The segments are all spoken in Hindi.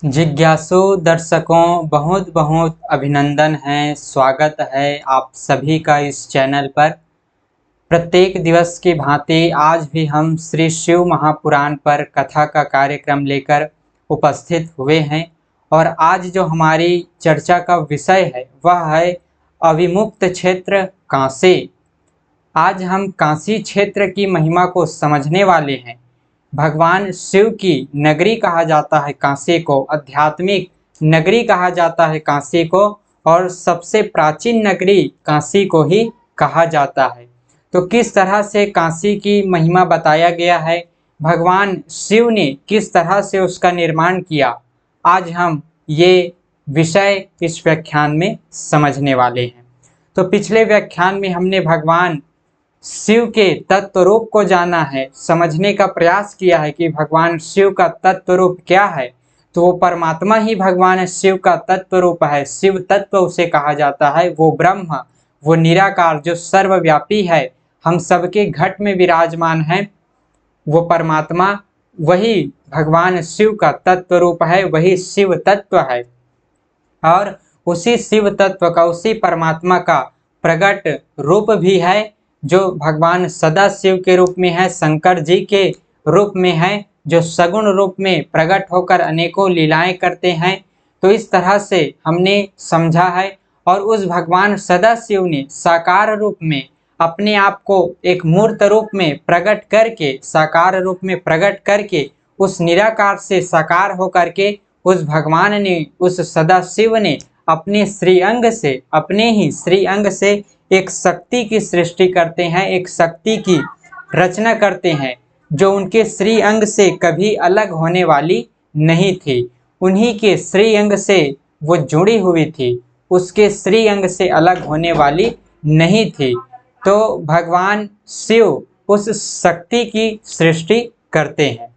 जिज्ञासु दर्शकों बहुत बहुत अभिनंदन है, स्वागत है आप सभी का इस चैनल पर। प्रत्येक दिवस की भांति आज भी हम श्री शिव महापुराण पर कथा का कार्यक्रम लेकर उपस्थित हुए हैं और आज जो हमारी चर्चा का विषय है वह है अविमुक्त क्षेत्र काशी। आज हम काशी क्षेत्र की महिमा को समझने वाले हैं। भगवान शिव की नगरी कहा जाता है काशी को, आध्यात्मिक नगरी कहा जाता है काशी को और सबसे प्राचीन नगरी काशी को ही कहा जाता है। तो किस तरह से काशी की महिमा बताया गया है, भगवान शिव ने किस तरह से उसका निर्माण किया, आज हम ये विषय इस व्याख्यान में समझने वाले हैं। तो पिछले व्याख्यान में हमने भगवान शिव के तत्व रूप को जाना है, समझने का प्रयास किया है कि भगवान शिव का तत्व रूप क्या है। तो वो परमात्मा ही भगवान शिव का तत्व रूप है, शिव तत्व उसे कहा जाता है। वो ब्रह्म, वो निराकार जो सर्वव्यापी है, हम सबके घट में विराजमान है, वो परमात्मा वही भगवान शिव का तत्व रूप है, वही शिव तत्व है। और उसी शिव तत्व का, उसी परमात्मा का प्रकट रूप भी है जो भगवान सदाशिव के रूप में है, शंकर जी के रूप में है, जो सगुण रूप में प्रकट होकर अनेकों लीलाएं करते हैं। तो इस तरह से हमने समझा है और उस भगवान सदाशिव ने साकार रूप में अपने आप को एक मूर्त रूप में प्रकट करके, साकार रूप में प्रकट करके, उस निराकार से साकार होकर के उस भगवान ने, उस सदाशिव ने अपने श्री अंग से, अपने ही श्री अंग से एक शक्ति की सृष्टि करते हैं, एक शक्ति की रचना करते हैं जो उनके श्री अंग से कभी अलग होने वाली नहीं थी। उन्हीं के श्री अंग से वो जुड़ी हुई थी, उसके श्री अंग से अलग होने वाली नहीं थी। तो भगवान शिव उस शक्ति की सृष्टि करते हैं।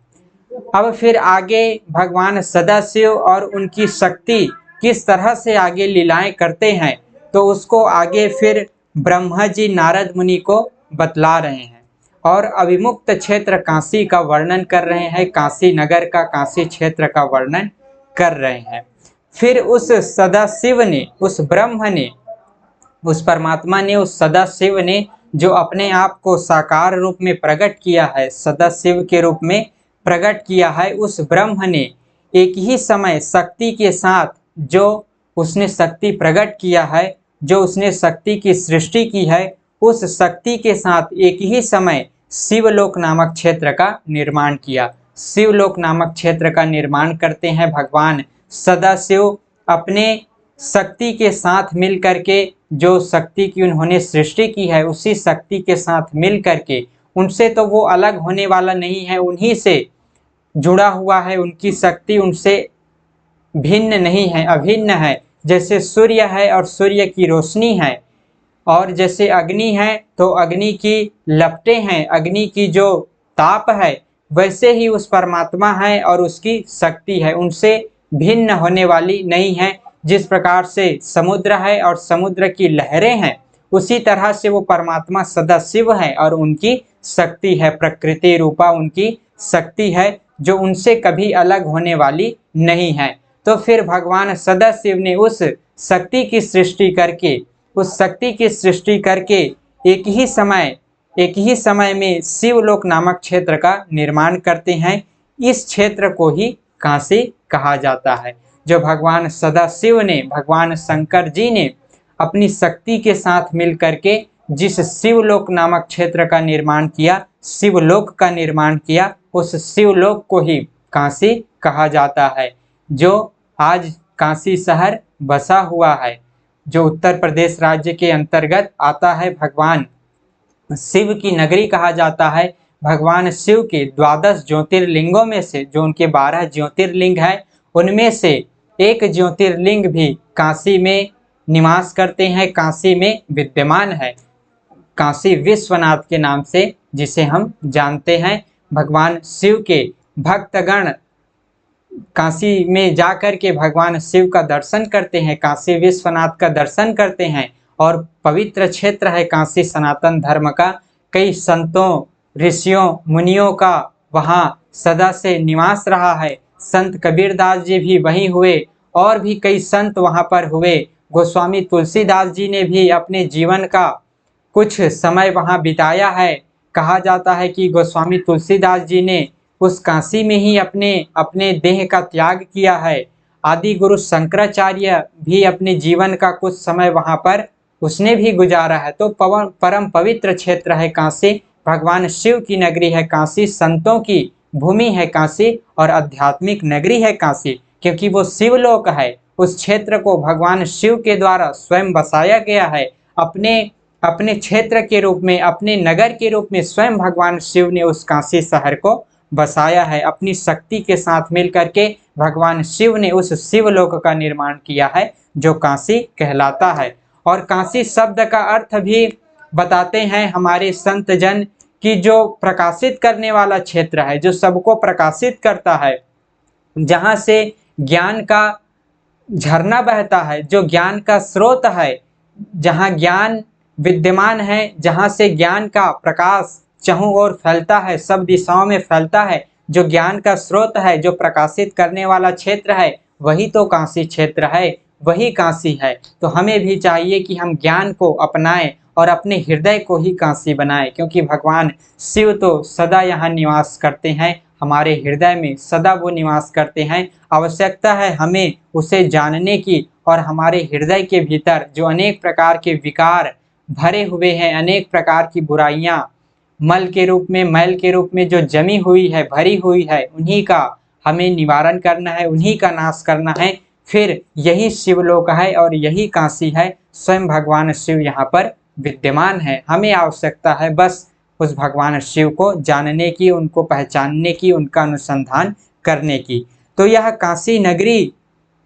अब फिर आगे भगवान सदाशिव और उनकी शक्ति किस तरह से आगे लीलाएं करते हैं, तो उसको आगे फिर ब्रह्मा जी नारद मुनि को बतला रहे हैं और अविमुक्त क्षेत्र काशी का वर्णन कर रहे हैं, काशी नगर का, काशी क्षेत्र का वर्णन कर रहे हैं। फिर उस सदाशिव ने, उस ब्रह्म ने, उस परमात्मा ने, उस सदाशिव ने जो अपने आप को साकार रूप में प्रकट किया है, सदाशिव के रूप में प्रकट किया है, उस ब्रह्म ने एक ही समय शक्ति के साथ, जो उसने शक्ति प्रकट किया है, जो उसने शक्ति की सृष्टि की है, उस शक्ति के साथ एक ही समय शिवलोक नामक क्षेत्र का निर्माण किया। शिवलोक नामक क्षेत्र का निर्माण करते हैं भगवान सदाशिव अपने शक्ति के साथ मिल करके, जो शक्ति की उन्होंने सृष्टि की है उसी शक्ति के साथ मिल करके, उनसे तो वो अलग होने वाला नहीं है, उन्हीं से जुड़ा हुआ है, उनकी शक्ति उनसे भिन्न नहीं है, अभिन्न है। जैसे सूर्य है और सूर्य की रोशनी है, और जैसे अग्नि है तो अग्नि की लपटें हैं, अग्नि की जो ताप है, वैसे ही उस परमात्मा है और उसकी शक्ति है, उनसे भिन्न होने वाली नहीं है। जिस प्रकार से समुद्र है और समुद्र की लहरें हैं, उसी तरह से वो परमात्मा सदाशिव है और उनकी शक्ति है, प्रकृति रूपा उनकी शक्ति है, जो उनसे कभी अलग होने वाली नहीं है। तो फिर भगवान सदाशिव ने उस शक्ति की सृष्टि करके, उस शक्ति की सृष्टि करके एक ही समय में शिवलोक नामक क्षेत्र का निर्माण करते हैं। इस क्षेत्र को ही काशी कहा जाता है, जो भगवान सदाशिव ने, भगवान शंकर जी ने अपनी शक्ति के साथ मिल करके जिस शिवलोक नामक क्षेत्र का निर्माण किया, शिवलोक का निर्माण किया, उस शिवलोक को ही काशी कहा जाता है, जो आज काशी शहर बसा हुआ है, जो उत्तर प्रदेश राज्य के अंतर्गत आता है। भगवान शिव की नगरी कहा जाता है। भगवान शिव के 12 ज्योतिर्लिंगों में से, जो उनके 12 ज्योतिर्लिंग है, उनमें से एक ज्योतिर्लिंग भी काशी में निवास करते हैं, काशी में विद्यमान है, काशी विश्वनाथ के नाम से जिसे हम जानते हैं। भगवान शिव के भक्तगण काशी में जाकर के भगवान शिव का दर्शन करते हैं, काशी विश्वनाथ का दर्शन करते हैं, और पवित्र क्षेत्र है काशी सनातन धर्म का। कई संतों, ऋषियों, मुनियों का वहाँ सदा से निवास रहा है, संत कबीरदास जी भी वहीं हुए और भी कई संत वहाँ पर हुए। गोस्वामी तुलसीदास जी ने भी अपने जीवन का कुछ समय वहाँ बिताया है। कहा जाता है कि गोस्वामी तुलसीदास जी ने उस काशी में ही अपने अपने देह का त्याग किया है। आदि गुरु शंकराचार्य भी अपने जीवन का कुछ समय वहाँ पर उसने भी गुजारा है। तो परम पवित्र क्षेत्र है काशी, भगवान शिव की नगरी है काशी, संतों की भूमि है काशी और आध्यात्मिक नगरी है काशी, क्योंकि वो शिवलोक है। उस क्षेत्र को भगवान शिव के द्वारा स्वयं बसाया गया है। अपने अपने क्षेत्र के रूप में, अपने नगर के रूप में स्वयं भगवान शिव ने उस काशी शहर को बसाया है। अपनी शक्ति के साथ मिलकर के भगवान शिव ने उस शिवलोक का निर्माण किया है जो काशी कहलाता है। और काशी शब्द का अर्थ भी बताते हैं हमारे संत जन कि जो प्रकाशित करने वाला क्षेत्र है, जो सबको प्रकाशित करता है, जहाँ से ज्ञान का झरना बहता है, जो ज्ञान का स्रोत है, जहाँ ज्ञान विद्यमान है, जहाँ से ज्ञान का प्रकाश चहुं ओर फैलता है, सब दिशाओं में फैलता है, जो ज्ञान का स्रोत है, जो प्रकाशित करने वाला क्षेत्र है, वही तो काशी क्षेत्र है, वही काशी है। तो हमें भी चाहिए कि हम ज्ञान को अपनाएं और अपने हृदय को ही काशी बनाएं, क्योंकि भगवान शिव तो सदा यहाँ निवास करते हैं, हमारे हृदय में सदा वो निवास करते हैं। आवश्यकता है हमें उसे जानने की और हमारे हृदय के भीतर जो अनेक प्रकार के विकार भरे हुए हैं, अनेक प्रकार की बुराइयां मल के रूप में, मैल के रूप में जो जमी हुई है, भरी हुई है, उन्हीं का हमें निवारण करना है, उन्हीं का नाश करना है। फिर यही शिवलोक है और यही काशी है। स्वयं भगवान शिव यहाँ पर विद्यमान है। हमें आवश्यकता है बस उस भगवान शिव को जानने की, उनको पहचानने की, उनका अनुसंधान करने की। तो यह काशी नगरी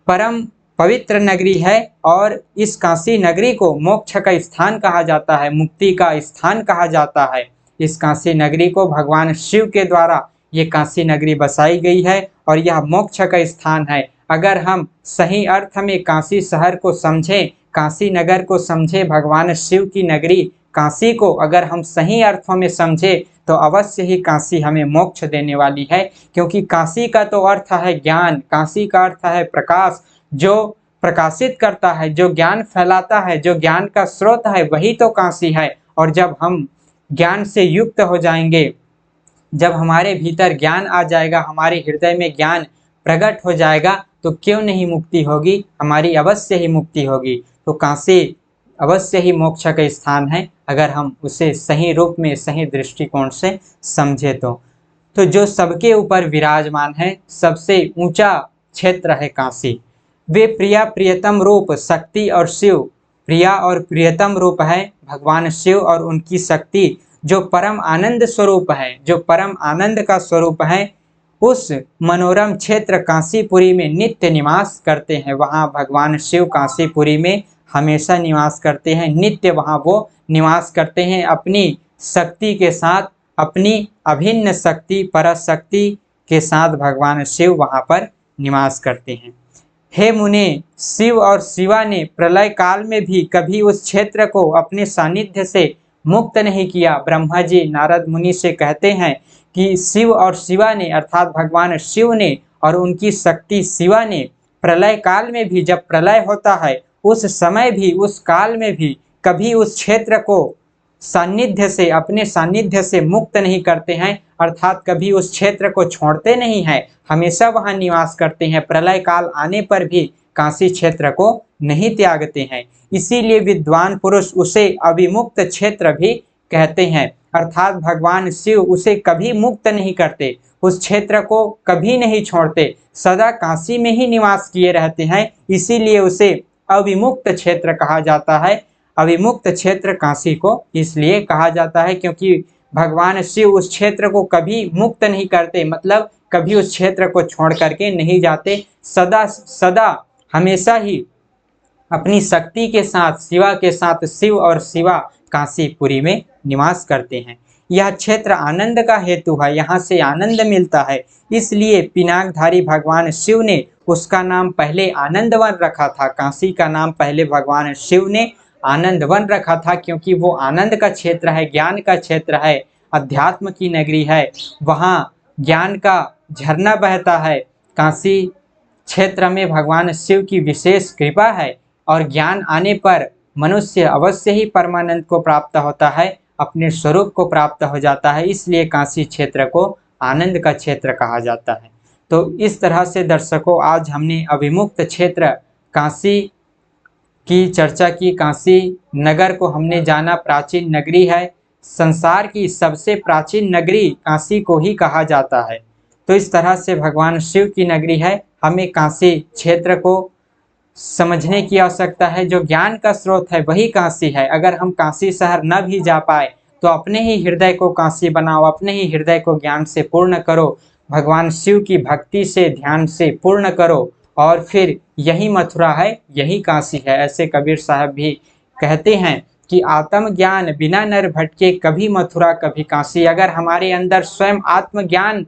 परम पवित्र नगरी है और इस काशी नगरी को मोक्ष का स्थान कहा जाता है, मुक्ति का स्थान कहा जाता है। इस काशी नगरी को भगवान शिव के द्वारा ये काशी नगरी बसाई गई है और यह मोक्ष का स्थान है। अगर हम सही अर्थ में काशी शहर को समझें, काशी नगर को समझें, भगवान शिव की नगरी काशी को अगर हम सही अर्थों में समझें तो अवश्य ही काशी हमें मोक्ष देने वाली है। क्योंकि काशी का तो अर्थ है ज्ञान, काशी का अर्थ है प्रकाश, जो प्रकाशित करता है, जो ज्ञान फैलाता है, जो ज्ञान का स्रोत है, वही तो काशी है। और जब हम ज्ञान से युक्त हो जाएंगे, जब हमारे भीतर ज्ञान आ जाएगा, हमारे हृदय में ज्ञान प्रकट हो जाएगा, तो क्यों नहीं मुक्ति होगी, हमारी अवश्य ही मुक्ति होगी। तो काशी अवश्य ही मोक्ष का स्थान है अगर हम उसे सही रूप में, सही दृष्टिकोण से समझे तो जो सबके ऊपर विराजमान है, सबसे ऊंचा क्षेत्र है काशी। वे प्रिया प्रियतम रूप शक्ति और शिव, प्रिया और प्रियतम रूप है भगवान शिव और उनकी शक्ति, जो परम आनंद स्वरूप है, जो परम आनंद का स्वरूप है, उस मनोरम क्षेत्र काशीपुरी में नित्य निवास करते हैं। वहाँ भगवान शिव काशीपुरी में हमेशा निवास करते हैं, नित्य वहाँ वो निवास करते हैं अपनी शक्ति के साथ, अपनी अभिन्न शक्ति पराशक्ति के साथ भगवान शिव वहाँ पर निवास करते हैं। हे मुने, शिव और शिवा ने प्रलय काल में भी कभी उस क्षेत्र को अपने सानिध्य से मुक्त नहीं किया। ब्रह्मा जी नारद मुनि से कहते हैं कि शिव और शिवा ने, अर्थात भगवान शिव ने और उनकी शक्ति शिवा ने प्रलय काल में भी, जब प्रलय होता है उस समय भी, उस काल में भी कभी उस क्षेत्र को सानिध्य से, अपने सानिध्य से मुक्त नहीं करते हैं, अर्थात कभी उस क्षेत्र को छोड़ते नहीं हैं, हमेशा वहाँ निवास करते हैं। प्रलय काल आने पर भी काशी क्षेत्र को नहीं त्यागते हैं। इसीलिए विद्वान पुरुष उसे अविमुक्त क्षेत्र भी कहते हैं, अर्थात भगवान शिव उसे कभी मुक्त नहीं करते, उस क्षेत्र को कभी नहीं छोड़ते, सदा काशी में ही निवास किए रहते हैं। इसीलिए उसे अविमुक्त क्षेत्र कहा जाता है। अविमुक्त क्षेत्र काशी को इसलिए कहा जाता है क्योंकि भगवान शिव उस क्षेत्र को कभी मुक्त नहीं करते, मतलब कभी उस क्षेत्र को छोड़ करके नहीं जाते, सदा सदा हमेशा ही अपनी शक्ति के साथ, शिवा के साथ, शिव और शिवा काशीपुरी में निवास करते हैं। यह क्षेत्र आनंद का हेतु है, यहाँ से आनंद मिलता है। इसलिए पिनाकधारी भगवान शिव ने उसका नाम पहले आनंदवन रखा था। काशी का नाम पहले भगवान शिव ने आनंदवन रखा था, क्योंकि वो आनंद का क्षेत्र है, ज्ञान का क्षेत्र है, अध्यात्म की नगरी है। वहाँ ज्ञान का झरना बहता है। काशी क्षेत्र में भगवान शिव की विशेष कृपा है और ज्ञान आने पर मनुष्य अवश्य ही परमानंद को प्राप्त होता है, अपने स्वरूप को प्राप्त हो जाता है। इसलिए काशी क्षेत्र को आनंद का क्षेत्र कहा जाता है। तो इस तरह से दर्शकों, आज हमने अभिमुक्त क्षेत्र काशी की चर्चा की। काशी नगर को हमने जाना, प्राचीन नगरी है, संसार की सबसे प्राचीन नगरी काशी को ही कहा जाता है। तो इस तरह से भगवान शिव की नगरी है। हमें काशी क्षेत्र को समझने की आवश्यकता है। जो ज्ञान का स्रोत है वही काशी है। अगर हम काशी शहर न भी जा पाए तो अपने ही हृदय को काशी बनाओ, अपने ही हृदय को ज्ञान से पूर्ण करो, भगवान शिव की भक्ति से ध्यान से पूर्ण करो, और फिर यही मथुरा है, यही काशी है। ऐसे कबीर साहब भी कहते हैं कि आत्मज्ञान बिना नर भटके, कभी मथुरा कभी काशी। अगर हमारे अंदर स्वयं आत्मज्ञान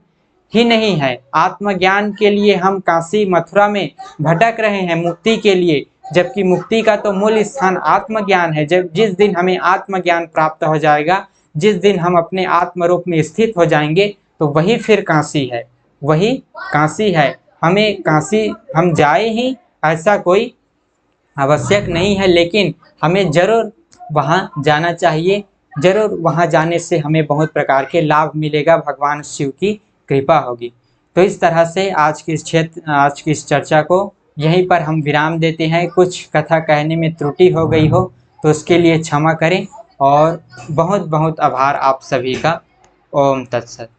ही नहीं है, आत्मज्ञान के लिए हम काशी मथुरा में भटक रहे हैं मुक्ति के लिए, जबकि मुक्ति का तो मूल स्थान आत्मज्ञान है। जब जिस दिन हमें आत्मज्ञान प्राप्त हो जाएगा, जिस दिन हम अपने आत्म रूप में स्थित हो जाएंगे, तो वही फिर काशी है, वही काशी है। हमें काशी हम जाए ही ऐसा कोई आवश्यक नहीं है, लेकिन हमें जरूर वहाँ जाना चाहिए। जरूर वहाँ जाने से हमें बहुत प्रकार के लाभ मिलेगा, भगवान शिव की कृपा होगी। तो इस तरह से आज की इस चर्चा को यहीं पर हम विराम देते हैं। कुछ कथा कहने में त्रुटि हो गई हो तो उसके लिए क्षमा करें, और बहुत बहुत आभार आप सभी का। ओम तत्सत।